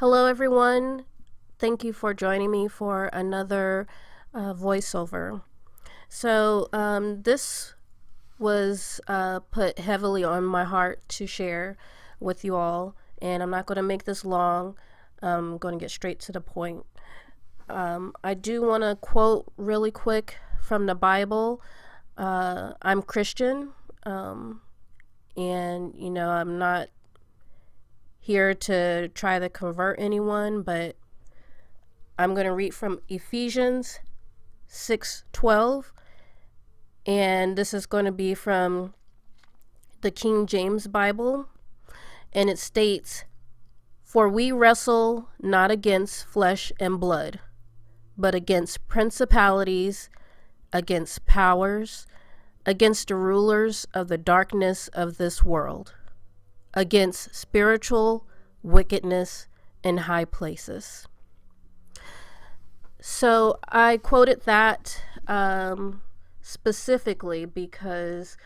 Hello, everyone. Thank you for joining me for another voiceover. This was put heavily on my heart to share with you all, and I'm not going to make this long. I'm going to get straight to the point. I do want to quote really quick from the Bible. I'm Christian, and I'm not here to try to convert anyone, but I'm going to read from Ephesians 6:12, and this is going to be from the King James Bible, and it states, "For we wrestle not against flesh and blood, but against principalities, against powers, against the rulers of the darkness of this world, against spiritual wickedness in high places." So I quoted that specifically because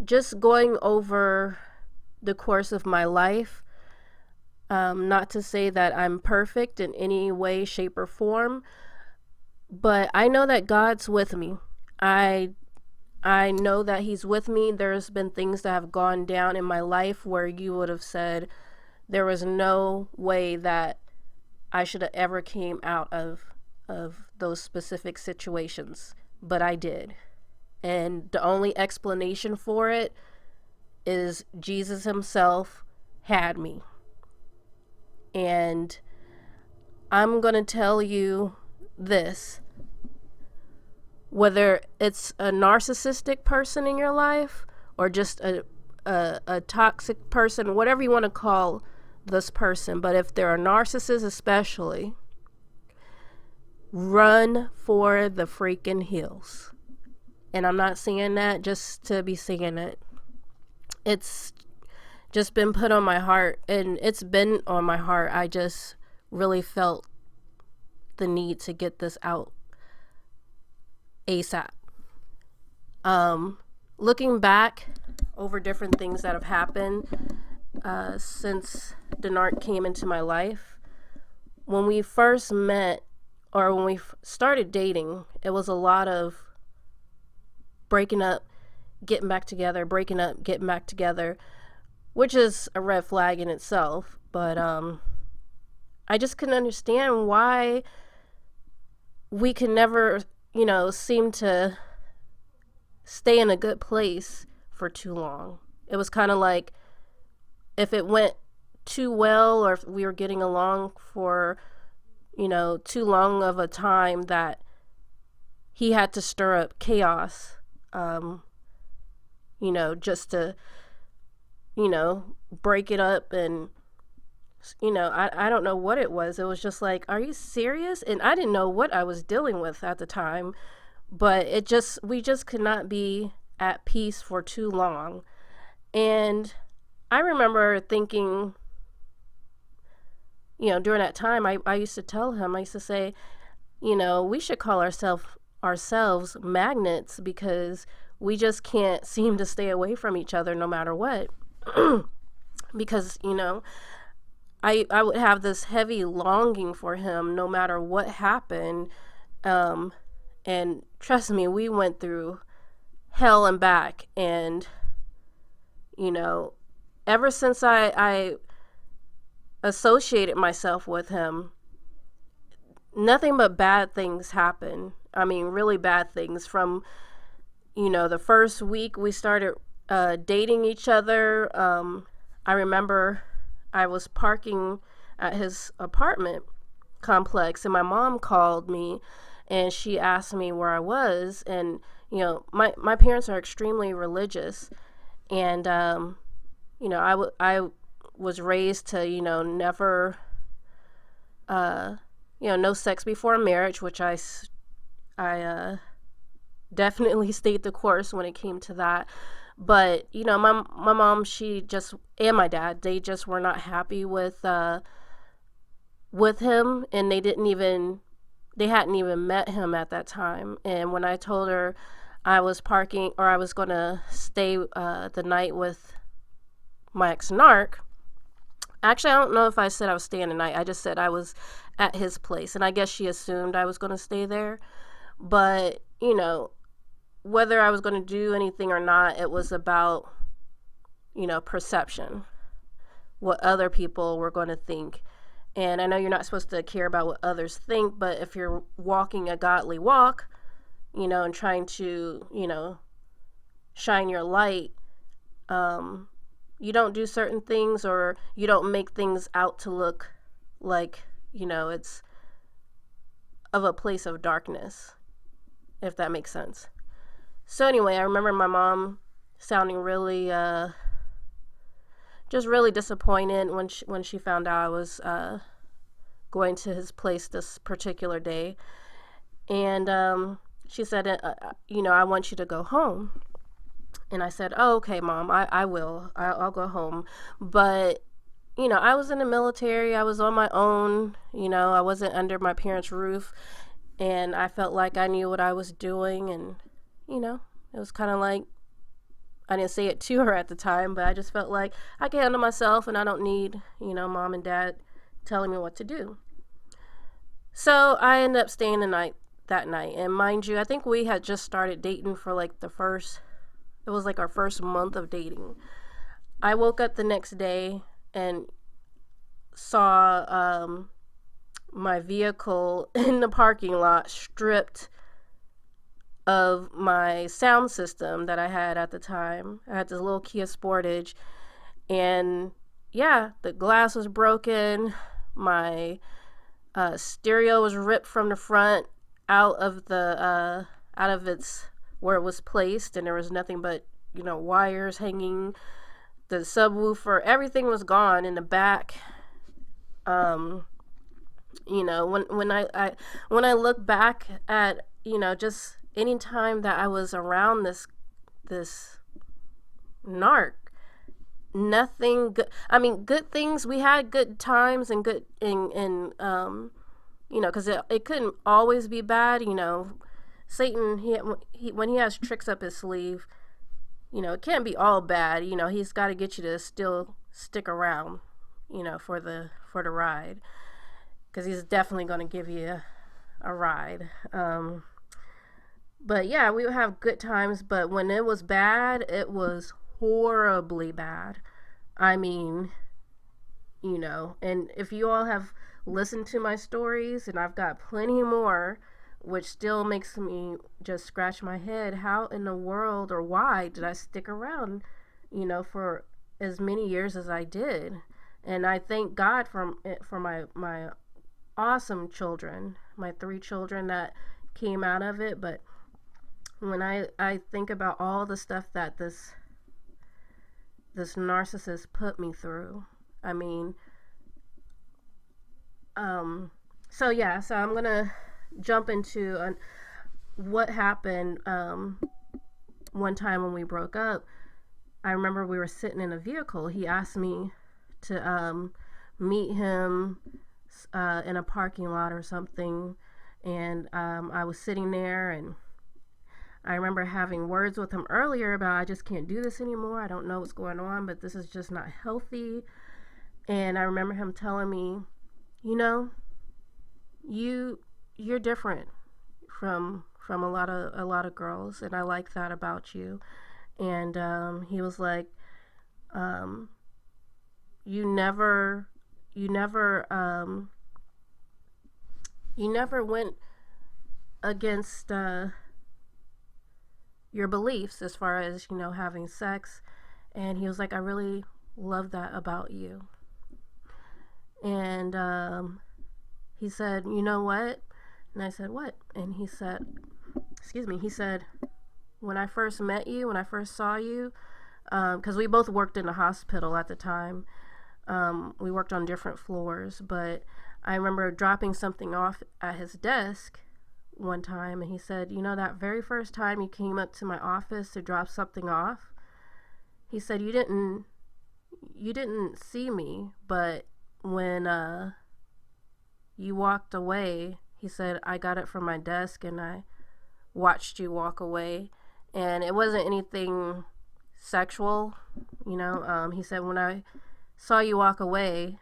just going over the course of my life, not to say that I'm perfect in any way, shape, or form, but I know that God's with me. I know that He's with me. There's been things that have gone down in my life where you would have said there was no way that I should have ever came out of those specific situations, but I did. And the only explanation for it is Jesus Himself had me. And I'm going to tell you this. Whether it's a narcissistic person in your life or just a toxic person, whatever you want to call this person, but if they're a narcissist especially, run for the freaking hills. And I'm not saying that just to be saying it. It's just been put on my heart, and it's been on my heart. I just really felt the need to get this out ASAP. Looking back over different things that have happened since the narc came into my life, when we first met or when we started dating, it was a lot of breaking up, getting back together, breaking up, getting back together, which is a red flag in itself. But I just couldn't understand why we could never seem to stay in a good place for too long. It was kind of like if it went too well or if we were getting along for, too long of a time, that he had to stir up chaos, just to, break it up. And, I don't know what it was. It was just like, are you serious? And I didn't know what I was dealing with at the time, but we just could not be at peace for too long. And I remember thinking, during that time, I used to tell him, I used to say, we should call ourselves magnets, because we just can't seem to stay away from each other no matter what. Because, I would have this heavy longing for him no matter what happened. And trust me, we went through hell and back. And, ever since I associated myself with him, nothing but bad things happen. I mean, really bad things. From, the first week we started dating each other, I remember I was parking at his apartment complex, and my mom called me, and she asked me where I was. And, my parents are extremely religious, and, I was raised to, never, no sex before marriage, which I definitely stayed the course when it came to that. But, my mom, and my dad, they just were not happy with him, and they hadn't even met him at that time. And when I told her I was going to stay the night with my ex-narc, Actually, I don't know if I said I was staying the night. I just said I was at his place. And I guess she assumed I was going to stay there. But, whether I was going to do anything or not, it was about, perception, what other people were going to think. And I know you're not supposed to care about what others think, but if you're walking a godly walk, and trying to, shine your light, you don't do certain things, or you don't make things out to look like, it's of a place of darkness, if that makes sense. So anyway, I remember my mom sounding really, just really disappointed when she found out I was going to his place this particular day. And she said, I want you to go home. And I said, oh, okay, Mom, I will. I'll go home. But, I was in the military. I was on my own. I wasn't under my parents' roof. And I felt like I knew what I was doing. And, it was kind of like, I didn't say it to her at the time, but I just felt like I can handle myself and I don't need, Mom and Dad telling me what to do. So I ended up staying that night. And mind you, I think we had just started dating for like it was like our first month of dating. I woke up the next day and saw my vehicle in the parking lot stripped of my sound system that I had at the time. I had this little Kia Sportage, and yeah, the glass was broken. My stereo was ripped from the front out of its where it was placed, and there was nothing but wires hanging. The subwoofer, everything was gone in the back. When I look back at just any time that I was around this narc, nothing good. I mean, good things. We had good times and good because it couldn't always be bad. Satan, when he has tricks up his sleeve, it can't be all bad. He's got to get you to still stick around, for the ride, because he's definitely going to give you a ride. But yeah, we would have good times, but when it was bad, it was horribly bad. I mean, and if you all have listened to my stories, and I've got plenty more, which still makes me just scratch my head, how in the world, or why did I stick around, for as many years as I did? And I thank God for my awesome children, my 3 children that came out of it. But when I think about all the stuff that this narcissist put me through, I mean, so I'm gonna jump into what happened one time when we broke up. I remember we were sitting in a vehicle. He asked me to meet him in a parking lot or something, and I was sitting there, and I remember having words with him earlier about, I just can't do this anymore. I don't know what's going on, but this is just not healthy. And I remember him telling me, you're different from a lot of girls, and I like that about you. And he was like, you never went against your beliefs as far as having sex. And he was like, I really love that about you. And he said, you know what? And I said, what? And he said, when I first met you, when I first saw you, because we both worked in the hospital at the time. We worked on different floors, but I remember dropping something off at his desk one time, and he said, that very first time you came up to my office to drop something off, he said, you didn't see me, but when you walked away, he said, I got it from my desk and I watched you walk away. And it wasn't anything sexual, he said, when I saw you walk away,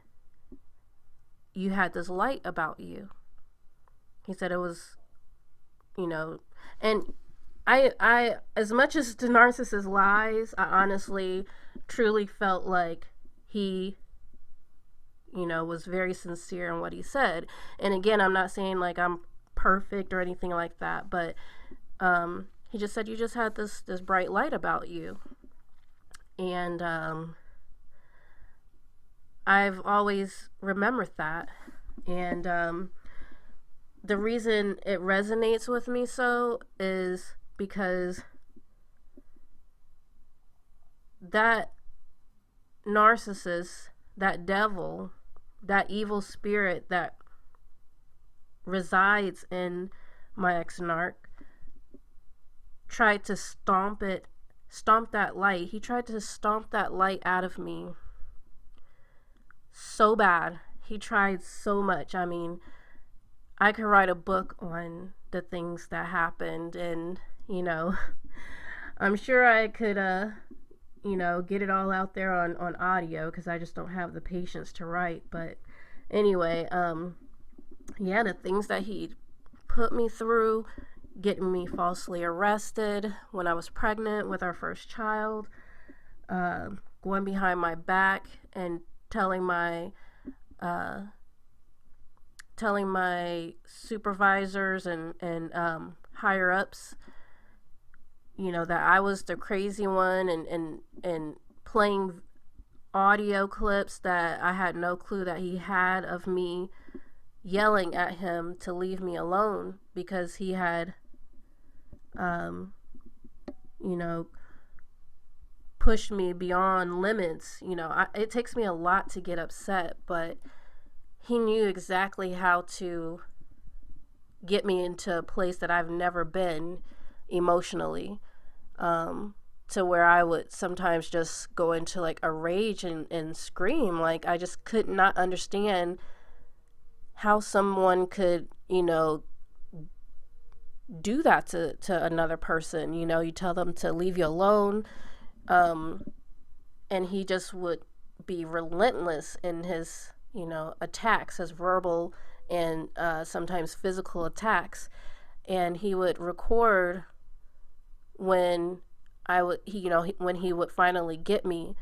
you had this light about you. He said it was, and I as much as the narcissist lies, I honestly truly felt like he was very sincere in what he said. And again, I'm not saying like I'm perfect or anything like that, but he just said you just had this bright light about you. And I've always remembered that. And the reason it resonates with me so is because that narcissist, that devil, that evil spirit that resides in my ex-narc tried to stomp that light. He tried to stomp that light out of me so bad. He tried so much. I mean, I could write a book on the things that happened, and I'm sure I could get it all out there on audio, because I just don't have the patience to write. But anyway, the things that he put me through, getting me falsely arrested when I was pregnant with our first child, going behind my back and telling my supervisors and higher ups, that I was the crazy one, and playing audio clips that I had no clue that he had of me yelling at him to leave me alone because he had pushed me beyond limits. It takes me a lot to get upset, but he knew exactly how to get me into a place that I've never been emotionally, to where I would sometimes just go into like a rage and scream. Like, I just could not understand how someone could, do that to another person. You tell them to leave you alone, and he just would be relentless in his attacks, his verbal and sometimes physical attacks. And he would record when when he would finally get me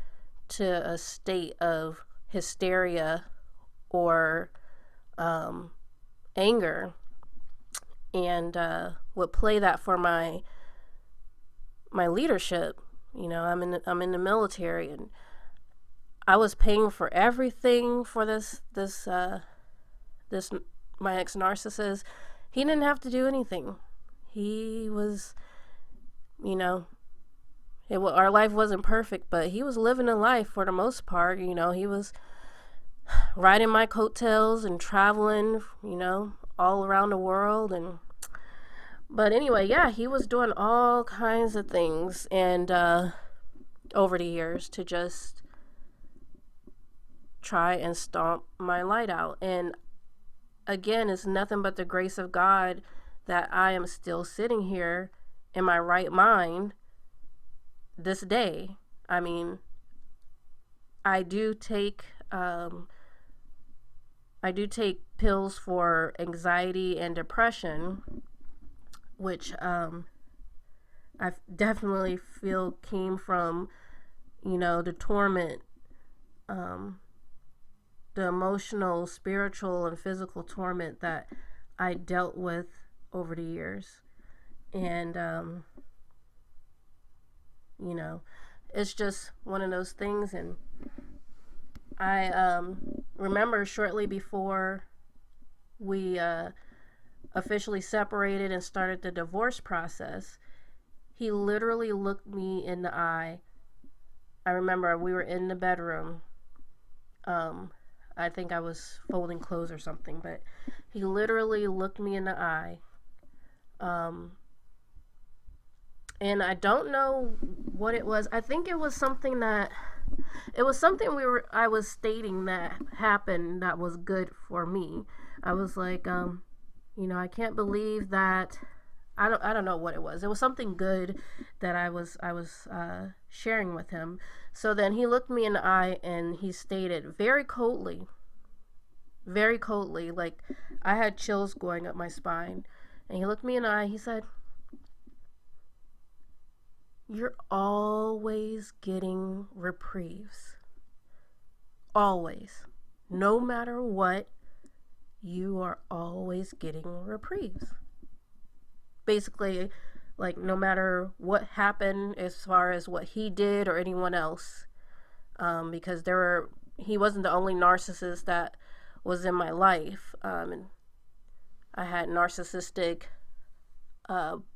to a state of hysteria or anger, and would play that for my leadership. I'm in the military, and I was paying for everything for this my ex-narcissist. He didn't have to do anything. He was, our life wasn't perfect, but he was living a life for the most part. He was riding my coattails and traveling, all around the world. But anyway, he was doing all kinds of things, and over the years, to just try and stomp my light out. And again, it's nothing but the grace of God that I am still sitting here in my right mind this day. I mean, I do take pills for anxiety and depression, which I definitely feel came from the torment, the emotional, spiritual, and physical torment that I dealt with over the years. And it's just one of those things. And I remember shortly before we officially separated and started the divorce process, he literally looked me in the eye. I remember we were in the bedroom. I think I was folding clothes or something, but he literally looked me in the eye. And I don't know what it was. I think it was something I was stating that happened that was good for me. I was like, I can't believe that I don't know what it was. It was something good that I was sharing with him. So then he looked me in the eye and he stated very coldly, like I had chills going up my spine. And he looked me in the eye. He said, "You're always getting reprieves. Always. No matter what, you are always getting reprieves." Basically, like, no matter what happened as far as what he did or anyone else, because he wasn't the only narcissist that was in my life. And I had narcissistic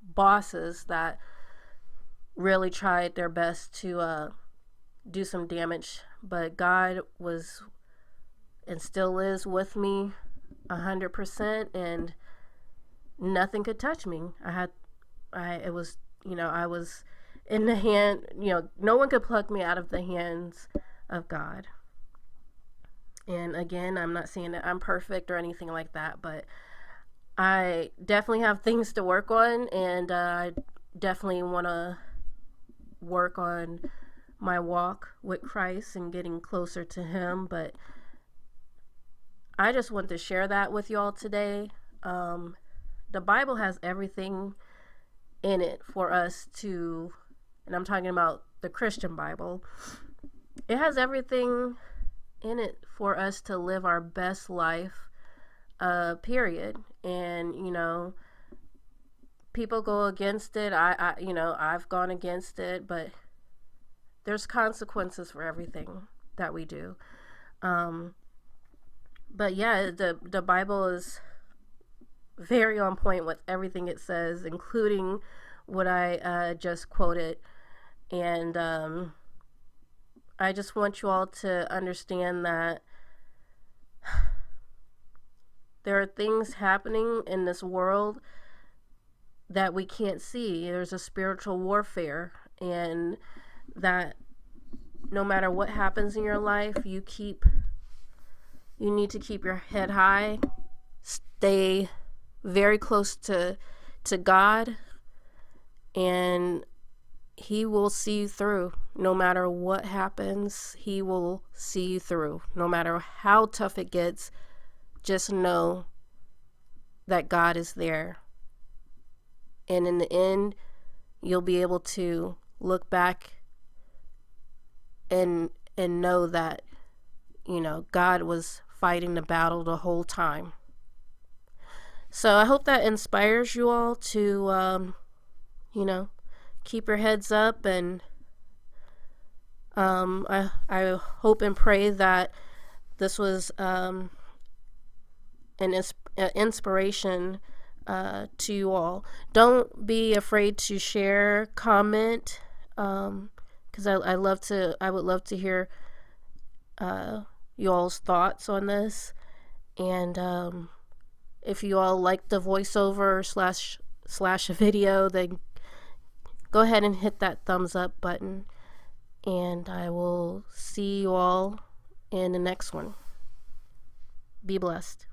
bosses that really tried their best to do some damage, but God was and still is with me 100%, and nothing could touch me. It was, I was in the hand, no one could pluck me out of the hands of God. And again, I'm not saying that I'm perfect or anything like that, but I definitely have things to work on, and I definitely want to work on my walk with Christ and getting closer to Him. But I just want to share that with y'all today. The Bible has everything in it for us to, and I'm talking about the Christian Bible, it has everything in it for us to live our best life, period. And, people go against it. I've gone against it, but there's consequences for everything that we do. But yeah, the Bible is very on point with everything it says, including what I just quoted. And I just want you all to understand that there are things happening in this world that we can't see. There's a spiritual warfare, and that no matter what happens in your life, you need to keep your head high, stay very close to God, and He will see you through. No matter what happens, He will see you through. No matter how tough it gets, just know that God is there. And in the end, you'll be able to look back and know that, God was fighting the battle the whole time. So I hope that inspires you all to, keep your heads up. And I hope and pray that this was an inspiration to you all. Don't be afraid to share, comment, because I would love to hear you all's thoughts on this. And if you all like the voiceover slash video, then go ahead and hit that thumbs up button, and I will see you all in the next one. Be blessed.